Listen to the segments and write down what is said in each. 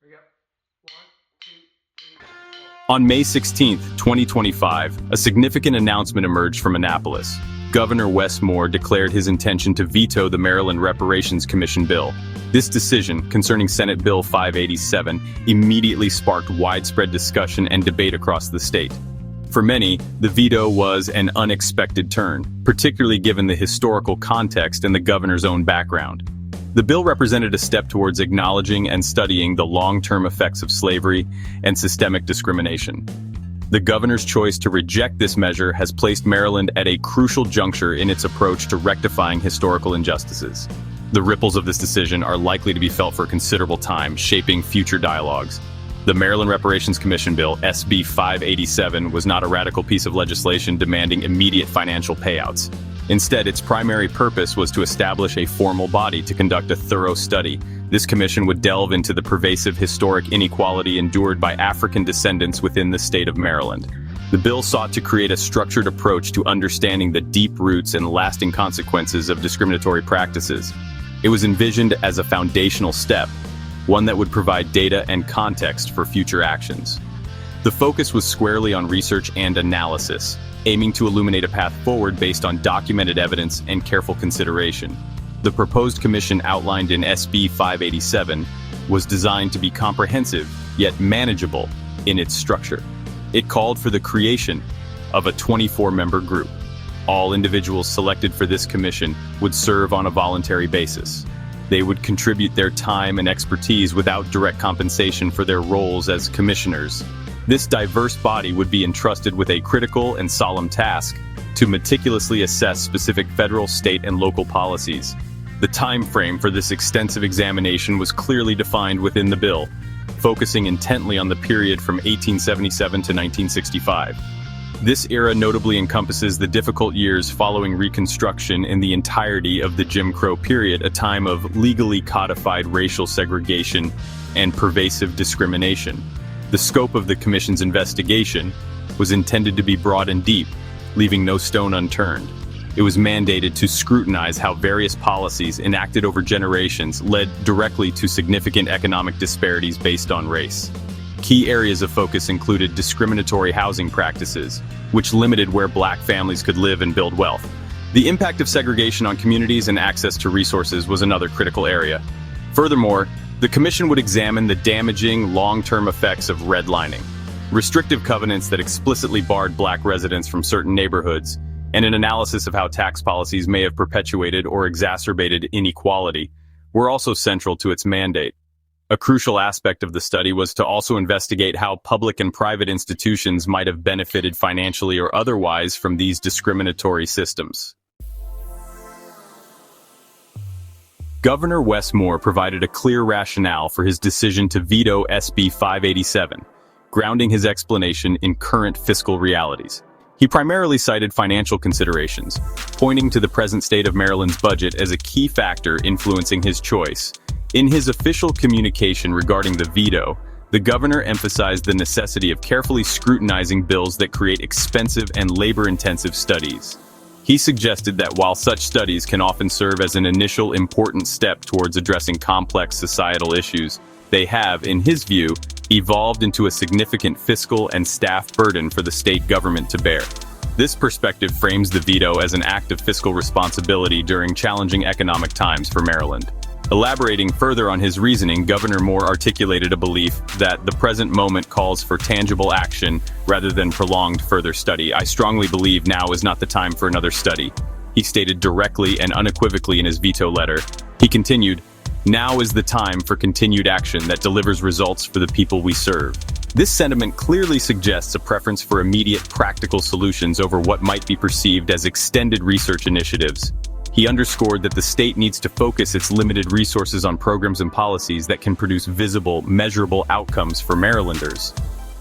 we go. 1, 2, 3, 4. On May 16, 2025, a significant announcement emerged from Annapolis. Governor Wes Moore declared his intention to veto the Maryland Reparations Commission bill. This decision, concerning Senate Bill 587, immediately sparked widespread discussion and debate across the state. For many, the veto was an unexpected turn, particularly given the historical context and the governor's own background. The bill represented a step towards acknowledging and studying the long-term effects of slavery and systemic discrimination. The governor's choice to reject this measure has placed Maryland at a crucial juncture in its approach to rectifying historical injustices. The ripples of this decision are likely to be felt for a considerable time, shaping future dialogues. The Maryland Reparations Commission Bill, SB 587, was not a radical piece of legislation demanding immediate financial payouts. Instead, its primary purpose was to establish a formal body to conduct a thorough study. This commission would delve into the pervasive historic inequality endured by African descendants within the state of Maryland. The bill sought to create a structured approach to understanding the deep roots and lasting consequences of discriminatory practices. It was envisioned as a foundational step, one that would provide data and context for future actions. The focus was squarely on research and analysis, aiming to illuminate a path forward based on documented evidence and careful consideration. The proposed commission outlined in SB 587 was designed to be comprehensive, yet manageable in its structure. It called for the creation of a 24-member group. All individuals selected for this commission would serve on a voluntary basis. They would contribute their time and expertise without direct compensation for their roles as commissioners. This diverse body would be entrusted with a critical and solemn task to meticulously assess specific federal, state, and local policies. The time frame for this extensive examination was clearly defined within the bill, focusing intently on the period from 1877 to 1965. This era notably encompasses the difficult years following Reconstruction in the entirety of the Jim Crow period, a time of legally codified racial segregation and pervasive discrimination. The scope of the commission's investigation was intended to be broad and deep, leaving no stone unturned. It was mandated to scrutinize how various policies enacted over generations led directly to significant economic disparities based on race. Key areas of focus included discriminatory housing practices, which limited where Black families could live and build wealth. The impact of segregation on communities and access to resources was another critical area. Furthermore, the commission would examine the damaging, long-term effects of redlining, restrictive covenants that explicitly barred Black residents from certain neighborhoods, and an analysis of how tax policies may have perpetuated or exacerbated inequality were also central to its mandate. A crucial aspect of the study was to also investigate how public and private institutions might have benefited financially or otherwise from these discriminatory systems. Governor Wes Moore provided a clear rationale for his decision to veto SB 587, grounding his explanation in current fiscal realities. He primarily cited financial considerations, pointing to the present state of Maryland's budget as a key factor influencing his choice. In his official communication regarding the veto, the governor emphasized the necessity of carefully scrutinizing bills that create expensive and labor-intensive studies. He suggested that while such studies can often serve as an initial important step towards addressing complex societal issues, they have, in his view, evolved into a significant fiscal and staff burden for the state government to bear. This perspective frames the veto as an act of fiscal responsibility during challenging economic times for Maryland. Elaborating further on his reasoning, Governor Moore articulated a belief that the present moment calls for tangible action rather than prolonged further study. "I strongly believe now is not the time for another study," he stated directly and unequivocally in his veto letter. He continued, "Now is the time for continued action that delivers results for the people we serve." This sentiment clearly suggests a preference for immediate practical solutions over what might be perceived as extended research initiatives. He underscored that the state needs to focus its limited resources on programs and policies that can produce visible, measurable outcomes for Marylanders.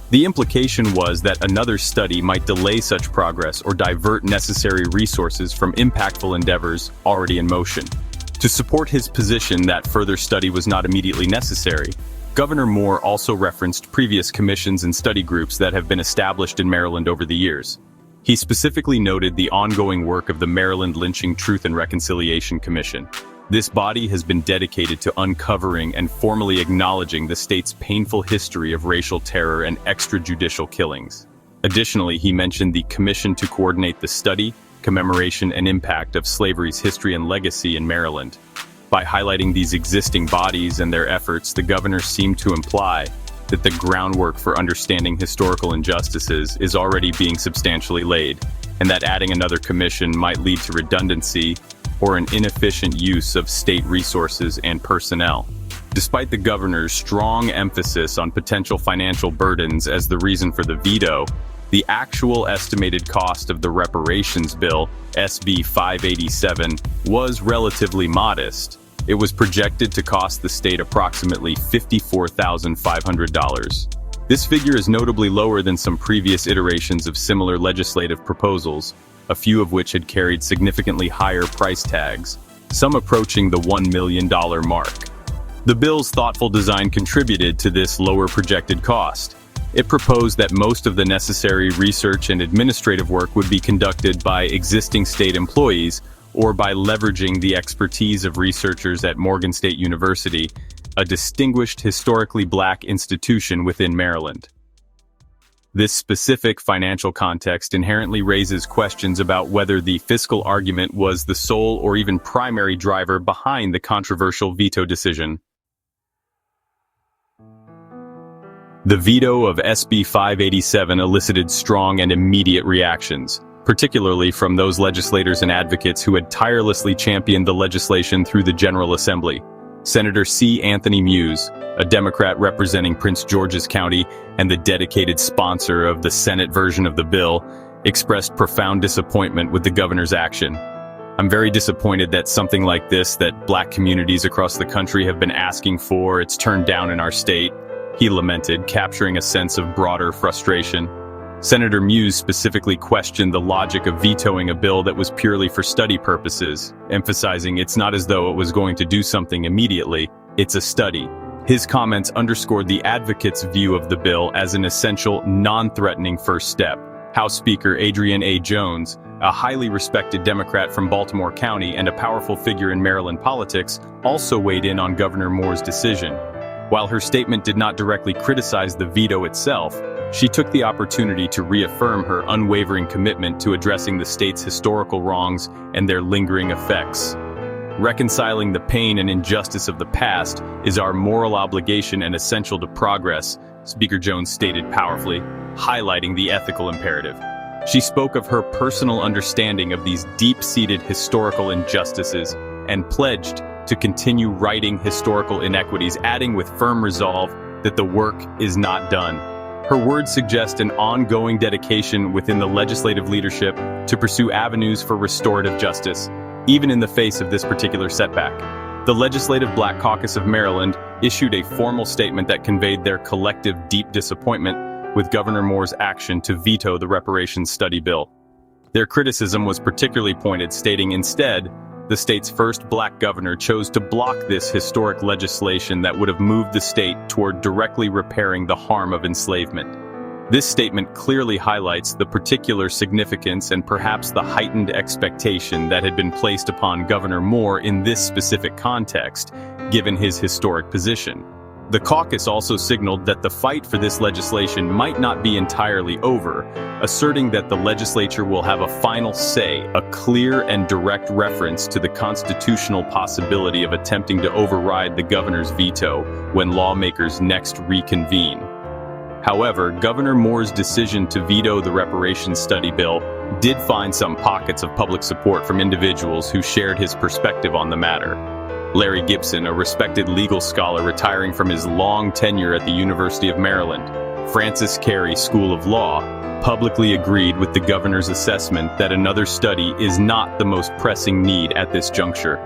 The implication was that another study might delay such progress or divert necessary resources from impactful endeavors already in motion. To support his position that further study was not immediately necessary, Governor Moore also referenced previous commissions and study groups that have been established in Maryland over the years. He specifically noted the ongoing work of the Maryland Lynching Truth and Reconciliation Commission, This body has been dedicated to uncovering and formally acknowledging the state's painful history of racial terror and extrajudicial killings. Additionally, he mentioned the Commission to coordinate the study, commemoration, and impact of slavery's history and legacy in Maryland. By highlighting these existing bodies and their efforts, the governor seemed to imply that the groundwork for understanding historical injustices is already being substantially laid, and that adding another commission might lead to redundancy or an inefficient use of state resources and personnel. Despite the governor's strong emphasis on potential financial burdens as the reason for the veto, the actual estimated cost of the reparations bill, SB 587, was relatively modest. It was projected to cost the state approximately $54,500. This figure is notably lower than some previous iterations of similar legislative proposals, a few of which had carried significantly higher price tags, some approaching the $1 million mark. The bill's thoughtful design contributed to this lower projected cost. It proposed that most of the necessary research and administrative work would be conducted by existing state employees or by leveraging the expertise of researchers at Morgan State University, a distinguished historically black institution within Maryland. This specific financial context inherently raises questions about whether the fiscal argument was the sole or even primary driver behind the controversial veto decision. The veto of SB 587 elicited strong and immediate reactions, particularly from those legislators and advocates who had tirelessly championed the legislation through the General Assembly. Senator C. Anthony Muse, a Democrat representing Prince George's County and the dedicated sponsor of the Senate version of the bill, expressed profound disappointment with the governor's action. "I'm very disappointed that something like this that black communities across the country have been asking for, it's turned down in our state," he lamented, capturing a sense of broader frustration. Senator Muse specifically questioned the logic of vetoing a bill that was purely for study purposes, emphasizing it's not as though it was going to do something immediately, it's a study. His comments underscored the advocates' view of the bill as an essential, non-threatening first step. House Speaker Adrienne A. Jones, a highly respected Democrat from Baltimore County and a powerful figure in Maryland politics, also weighed in on Governor Moore's decision. While her statement did not directly criticize the veto itself, she took the opportunity to reaffirm her unwavering commitment to addressing the state's historical wrongs and their lingering effects. "Reconciling the pain and injustice of the past is our moral obligation and essential to progress," Speaker Jones stated powerfully, highlighting the ethical imperative. She spoke of her personal understanding of these deep-seated historical injustices and pledged to continue righting historical inequities, adding with firm resolve that the work is not done. Her words suggest an ongoing dedication within the legislative leadership to pursue avenues for restorative justice, even in the face of this particular setback. The Legislative Black Caucus of Maryland issued a formal statement that conveyed their collective deep disappointment with Governor Moore's action to veto the reparations study bill. Their criticism was particularly pointed, stating instead, the state's first black governor chose to block this historic legislation that would have moved the state toward directly repairing the harm of enslavement. This statement clearly highlights the particular significance and perhaps the heightened expectation that had been placed upon Governor Moore in this specific context, given his historic position. The caucus also signaled that the fight for this legislation might not be entirely over, asserting that the legislature will have a final say, a clear and direct reference to the constitutional possibility of attempting to override the governor's veto when lawmakers next reconvene. However, Governor Moore's decision to veto the reparations study bill did find some pockets of public support from individuals who shared his perspective on the matter. Larry Gibson, a respected legal scholar retiring from his long tenure at the University of Maryland, Francis Carey School of Law, publicly agreed with the governor's assessment that another study is not the most pressing need at this juncture.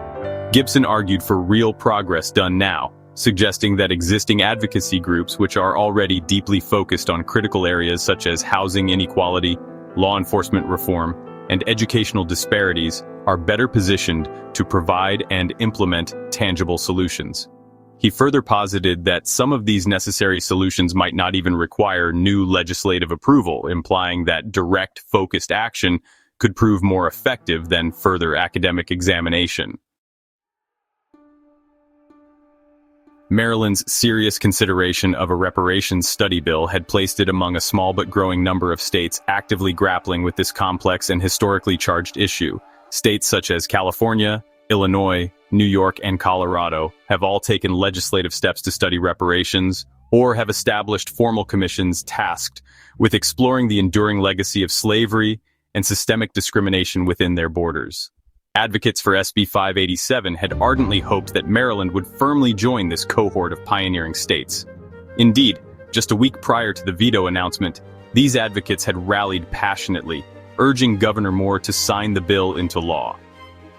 Gibson argued for real progress done now, suggesting that existing advocacy groups, which are already deeply focused on critical areas such as housing inequality, law enforcement reform, and educational disparities, are better positioned to provide and implement tangible solutions. He further posited that some of these necessary solutions might not even require new legislative approval, implying that direct, focused action could prove more effective than further academic examination. Maryland's serious consideration of a reparations study bill had placed it among a small but growing number of states actively grappling with this complex and historically charged issue. States such as California, Illinois, New York, and Colorado have all taken legislative steps to study reparations, or have established formal commissions tasked with exploring the enduring legacy of slavery and systemic discrimination within their borders. Advocates for SB 587 had ardently hoped that Maryland would firmly join this cohort of pioneering states. Indeed, just a week prior to the veto announcement, these advocates had rallied passionately, urging Governor Moore to sign the bill into law.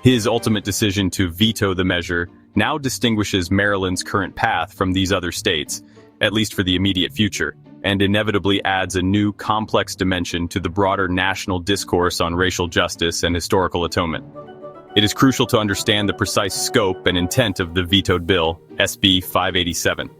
His ultimate decision to veto the measure now distinguishes Maryland's current path from these other states, at least for the immediate future, and inevitably adds a new complex dimension to the broader national discourse on racial justice and historical atonement. It is crucial to understand the precise scope and intent of the vetoed bill, SB 587.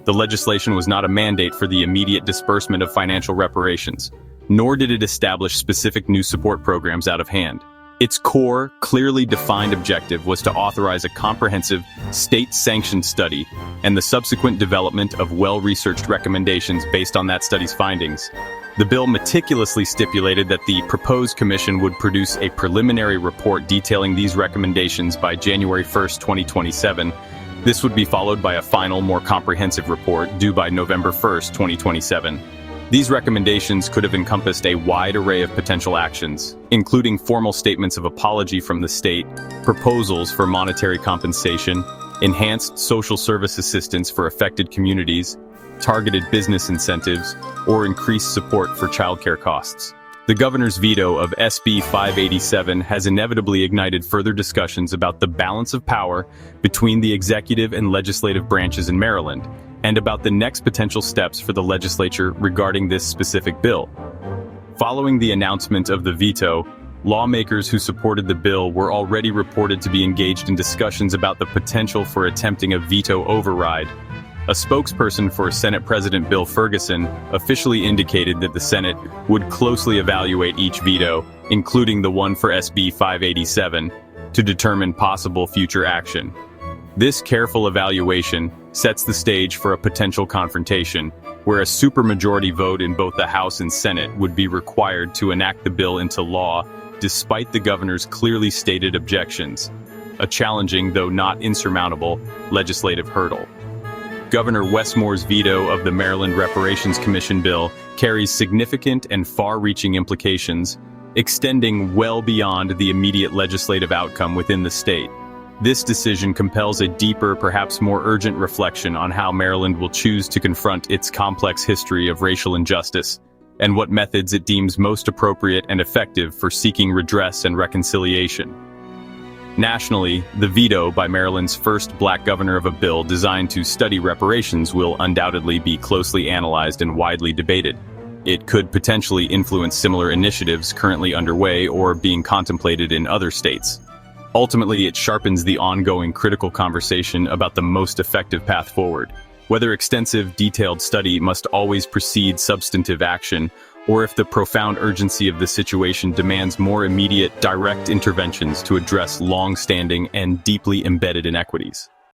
The legislation was not a mandate for the immediate disbursement of financial reparations, nor did it establish specific new support programs out of hand. Its core, clearly defined objective was to authorize a comprehensive, state-sanctioned study and the subsequent development of well-researched recommendations based on that study's findings. The bill meticulously stipulated that the proposed commission would produce a preliminary report detailing these recommendations by January 1, 2027. This would be followed by a final, more comprehensive report due by November 1, 2027. These recommendations could have encompassed a wide array of potential actions, including formal statements of apology from the state, proposals for monetary compensation, enhanced social service assistance for affected communities, targeted business incentives, or increased support for childcare costs. The governor's veto of SB 587 has inevitably ignited further discussions about the balance of power between the executive and legislative branches in Maryland, and about the next potential steps for the legislature regarding this specific bill. Following the announcement of the veto, lawmakers who supported the bill were already reported to be engaged in discussions about the potential for attempting a veto override. A spokesperson for Senate President Bill Ferguson officially indicated that the Senate would closely evaluate each veto, including the one for SB 587, to determine possible future action. This careful evaluation sets the stage for a potential confrontation, where a supermajority vote in both the House and Senate would be required to enact the bill into law despite the governor's clearly stated objections, a challenging, though not insurmountable, legislative hurdle. Governor Wes Moore's veto of the Maryland Reparations Commission bill carries significant and far-reaching implications, extending well beyond the immediate legislative outcome within the state. This decision compels a deeper, perhaps more urgent reflection on how Maryland will choose to confront its complex history of racial injustice, and what methods it deems most appropriate and effective for seeking redress and reconciliation. Nationally, the veto by Maryland's first black governor of a bill designed to study reparations will undoubtedly be closely analyzed and widely debated. It could potentially influence similar initiatives currently underway or being contemplated in other states. Ultimately, it sharpens the ongoing critical conversation about the most effective path forward, whether extensive, detailed study must always precede substantive action, or if the profound urgency of the situation demands more immediate, direct interventions to address long-standing and deeply embedded inequities.